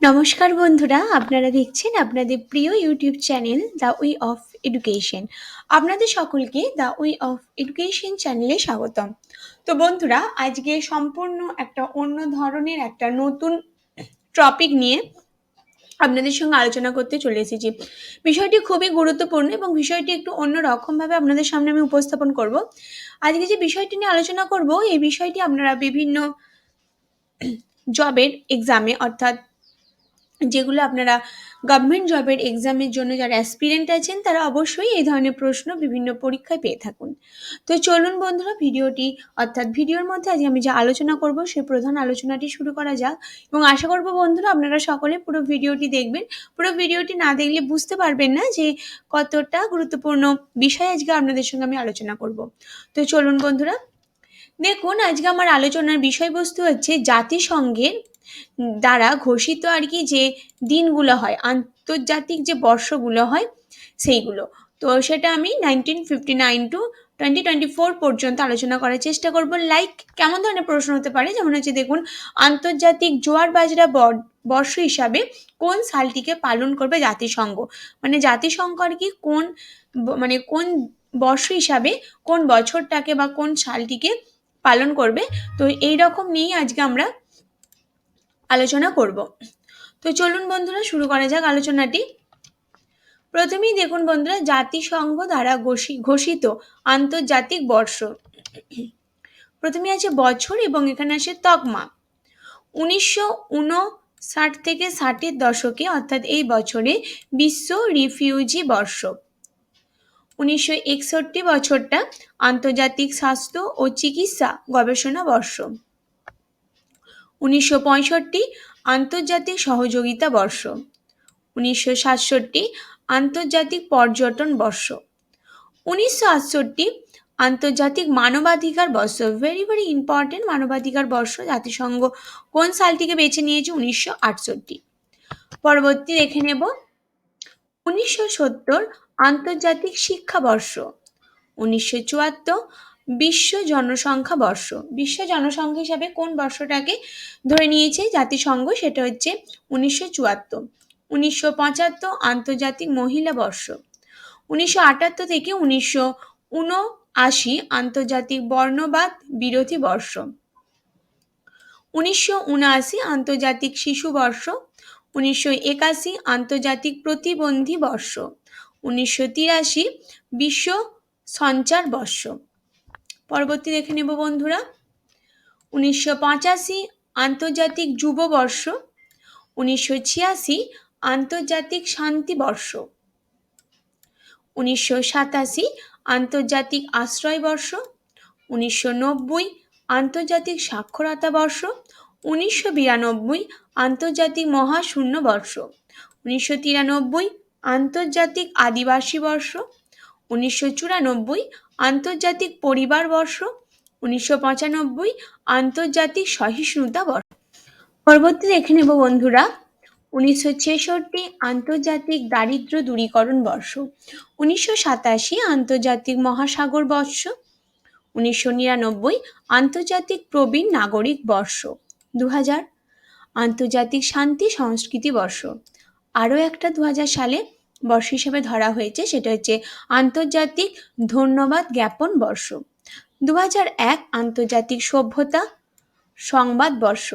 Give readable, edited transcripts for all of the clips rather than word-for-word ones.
নমস্কার বন্ধুরা, আপনারা দেখছেন আপনাদের প্রিয় YouTube channel the way of education. আপনাদের সকলকে দ্য ওয়ে অফ এডুকেশন চ্যানেলে স্বাগতম। তো বন্ধুরা, আজকে সম্পূর্ণ একটা অন্য ধরনের একটা নতুন টপিক নিয়ে আপনাদের সঙ্গে আলোচনা করতে চলে এসেছি। বিষয়টি খুবই গুরুত্বপূর্ণ এবং বিষয়টি একটু অন্য রকমভাবে আপনাদের সামনে আমি উপস্থাপন করব। আজকে যে বিষয়টি নিয়ে আলোচনা করব, এই বিষয়টি আপনারা বিভিন্ন জবের এক্সামে, অর্থাৎ যেগুলো আপনারা গভর্নমেন্ট জবের এক্সামের জন্য যারা অ্যাসপিরেন্ট আছেন তারা অবশ্যই এই ধরনের প্রশ্ন বিভিন্ন পরীক্ষায় পেয়ে থাকুন। তো চলুন বন্ধুরা, ভিডিওর মধ্যে আজকে আমি যে আলোচনা করব সেই প্রধান আলোচনাটি শুরু করা যাক। এবং আশা করব বন্ধুরা আপনারা সকলে পুরো ভিডিওটি দেখবেন। পুরো ভিডিওটি না দেখলে বুঝতে পারবেন না যে কতটা গুরুত্বপূর্ণ বিষয় আজকে আপনাদের সঙ্গে আমি আলোচনা করব। তো চলুন বন্ধুরা, দেখুন আজকে আমার আলোচনার বিষয়বস্তু হচ্ছে জাতিসংঘের দ্বারা ঘোষিত আর কি যে দিনগুলো হয়, আন্তর্জাতিক যে বর্ষগুলো হয় সেইগুলো। তো সেটা আমি 1959 টু 2024 পর্যন্ত আলোচনা করার চেষ্টা করব। লাইক কেমন ধরনের প্রশ্ন হতে পারে, যেমন হচ্ছে দেখুন, আন্তর্জাতিক জোয়ার বাজরা বর্ষ হিসাবে কোন সালটিকে পালন করবে জাতিসংঘ। মানে জাতিসংঘ আর কি কোন বর্ষ হিসাবে কোন বছরটাকে বা কোন সালটিকে পালন করবে। তো এই রকম নিয়েই আজকে আমরা আলোচনা করব। তো চলুন বন্ধুরা শুরু করা যাক আলোচনাটি। প্রথমেই দেখুন বন্ধুরা, জাতিসংঘ দ্বারা ঘোষিত আন্তর্জাতিক বর্ষ। প্রথমে আছে বছর এবং এখানে আছে তকমা। 1959 থেকে 60-এর দশকে, অর্থাৎ এই বছরে বিশ্ব রিফিউজি বর্ষ। 1961 বছরটা আন্তর্জাতিক স্বাস্থ্য ও চিকিৎসা গবেষণা বর্ষ। 1965 আন্তর্জাতিক সহযোগিতা বর্ষ। 1967 আন্তর্জাতিক পর্যটন বর্ষ। 1968 আন্তর্জাতিক মানবাধিকার বর্ষ। ভেরি ভেরি ইম্পর্টেন্ট, মানবাধিকার বর্ষ। জাতিসংঘ কোন সালটিকে বেছে নিয়েছে? 1968। পরবর্তী দেখে নেব, 1970 আন্তর্জাতিক শিক্ষা বর্ষ। 1974 বিশ্ব জনসংখ্যা বর্ষ। বিশ্ব জনসংখ্যা হিসাবে কোন বর্ষটাকে ধরে নিয়েছে জাতিসংঘ? সেটা হচ্ছে 1974। 1975 আন্তর্জাতিক মহিলা বর্ষ। 1978 থেকে 1979 আন্তর্জাতিক বর্ণবাদ বিরোধী বর্ষ। 1979 আন্তর্জাতিক শিশু বর্ষ। 1981 আন্তর্জাতিক প্রতিবন্ধী বর্ষ। 1983 বিশ্ব সঞ্চার বর্ষ। পরবর্তী দেখে নেব বন্ধুরা, 1985 আন্তর্জাতিক যুব বর্ষ। 1986 আন্তর্জাতিক শান্তি বর্ষ। 1987 আন্তর্জাতিক আশ্রয় বর্ষ। 1990 আন্তর্জাতিক সাক্ষরতা বর্ষ। 1992 আন্তর্জাতিক মহাশূন্য বর্ষ। 1993 আন্তর্জাতিক আদিবাসী বর্ষ। 1994 আন্তর্জাতিক পরিবার বর্ষ। 1995 আন্তর্জাতিক সহিষ্ণুতা বর্ষ। পরবর্তী দেখে নেব বন্ধুরা, 1966 আন্তর্জাতিক দারিদ্র দূরীকরণ বর্ষ। 1987 আন্তর্জাতিক মহাসাগর বর্ষ। 1999 আন্তর্জাতিক প্রবীণ নাগরিক বর্ষ। 2000 আন্তর্জাতিক শান্তি সংস্কৃতি বর্ষ। আরও একটা 2000 সালে বর্ষ হিসেবে ধরা হয়েছে, সেটা হচ্ছে আন্তর্জাতিক ধন্যবাদ জ্ঞাপন বর্ষ। 2001 আন্তর্জাতিক সভ্যতা সংবাদ বর্ষ।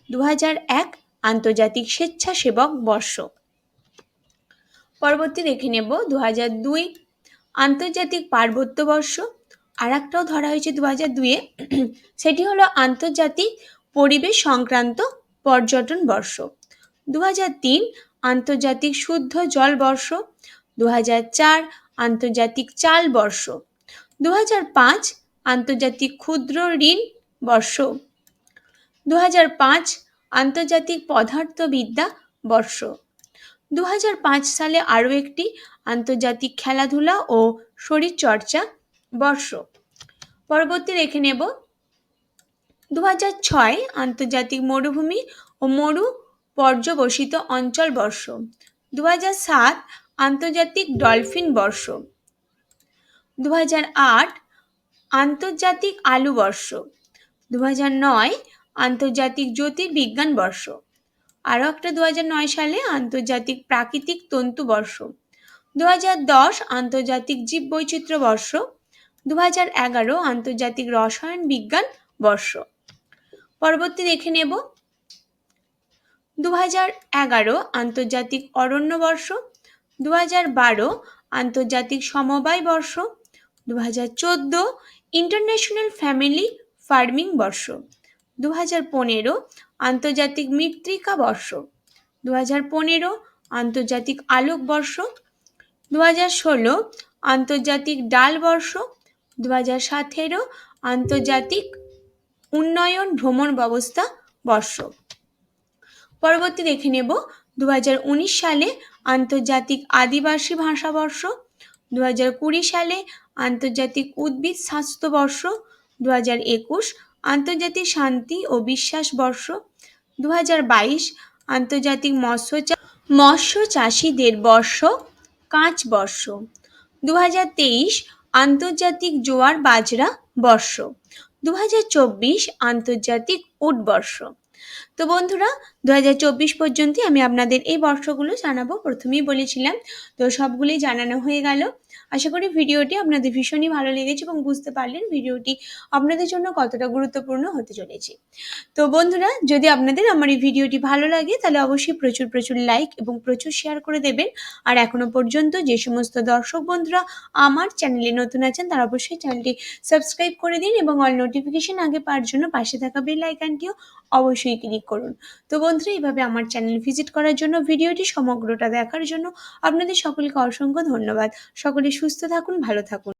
2001 আন্তর্জাতিক স্বেচ্ছাসেবক বর্ষ। পরবর্তী দেখে নেব, 2002 আন্তর্জাতিক পার্বত্য বর্ষ। আর একটাও ধরা হয়েছে 2002-এ, সেটি হলো আন্তর্জাতিক পরিবেশ সংক্রান্ত পর্যটন বর্ষ। 2003 আন্তর্জাতিক শুদ্ধ জল বর্ষ। 2004 আন্তর্জাতিক চাল বর্ষ। 2005 আন্তর্জাতিক ক্ষুদ্র ঋণ বর্ষ। 2005 আন্তর্জাতিক পদার্থবিদ্যা বর্ষ। 2005 সালে আরও একটি আন্তর্জাতিক খেলাধুলা ও শরীরচর্চা বর্ষ। পরবর্তী দেখে নেব, 2006 আন্তর্জাতিক মরুভূমি ও মরু পর্যবসিত অঞ্চল বর্ষ। 2007 আন্তর্জাতিক ডলফিন বর্ষ। 2008 আন্তর্জাতিক আলু বর্ষ। 2009 আন্তর্জাতিক জ্যোতির্বিজ্ঞান বর্ষ। আরও একটা 2009 সালে আন্তর্জাতিক প্রাকৃতিক তন্তু বর্ষ, 2010 আন্তর্জাতিক জীববৈচিত্র্য বর্ষ, 2011 আন্তর্জাতিক রসায়ন বিজ্ঞান বর্ষ। পরবর্তী দেখে নেব 2011 আন্তর্জাতিক অরণ্য বর্ষ, 2012 আন্তর্জাতিক সমবায় বর্ষ, 2014 ইন্টারন্যাশনাল ফ্যামিলি ফার্মিং বর্ষ, 2015 আন্তর্জাতিক মৃত্তিকা বর্ষ, 2015 আন্তর্জাতিক আলোক বর্ষ, 2016 আন্তর্জাতিক ডাল বর্ষ, 2017 আন্তর্জাতিক উন্নয়ন ভ্রমণ ব্যবস্থা বর্ষ। পরবর্তী দেখে নেব 2019 সালে আন্তর্জাতিক আদিবাসী ভাষা বর্ষ, 2020 সালে আন্তর্জাতিক উদ্ভিদ স্বাস্থ্য বর্ষ, 2021 আন্তর্জাতিক শান্তি ও বিশ্বাস বর্ষ, 2022 আন্তর্জাতিক মৎস্য চাষীদের বর্ষ কাঁচ বর্ষ, 2023 আন্তর্জাতিক জোয়ার বাজরা বর্ষ, 2024 আন্তর্জাতিক উট বর্ষ। তো বন্ধুরা 2024 পর্যন্তই আমি আপনাদের এই বর্ষগুলো জানাবো, প্রথমেই বলেছিলাম। তো সবগুলোই জানানো হয়ে গেল। আশা করি ভিডিওটি আপনাদের ভীষণই ভালো লেগেছে এবং বুঝতে পারলেন ভিডিওটি আপনাদের জন্য কতটা গুরুত্বপূর্ণ হতে চলেছে। তো বন্ধুরা যদি আপনাদের আমার এই ভিডিওটি ভালো লাগে তাহলে অবশ্যই প্রচুর প্রচুর লাইক এবং প্রচুর শেয়ার করে দেবেন। আর এখনো পর্যন্ত যে সমস্ত দর্শক বন্ধুরা আমার চ্যানেলে নতুন আছেন তারা অবশ্যই চ্যানেলটি সাবস্ক্রাইব করে দিন এবং অল নোটিফিকেশন আগে পাওয়ার জন্য পাশে থাকা বেল আইকনটিও অবশ্যই ক্লিক করুন। তো বন্ধুরা এইভাবে আমার চ্যানেল ভিজিট করার জন্য, ভিডিওটি সমগ্রটা দেখার জন্য আপনাদের সকলকে অসংখ্য ধন্যবাদ। সকলে সুস্থ থাকুন, ভালো থাকুন।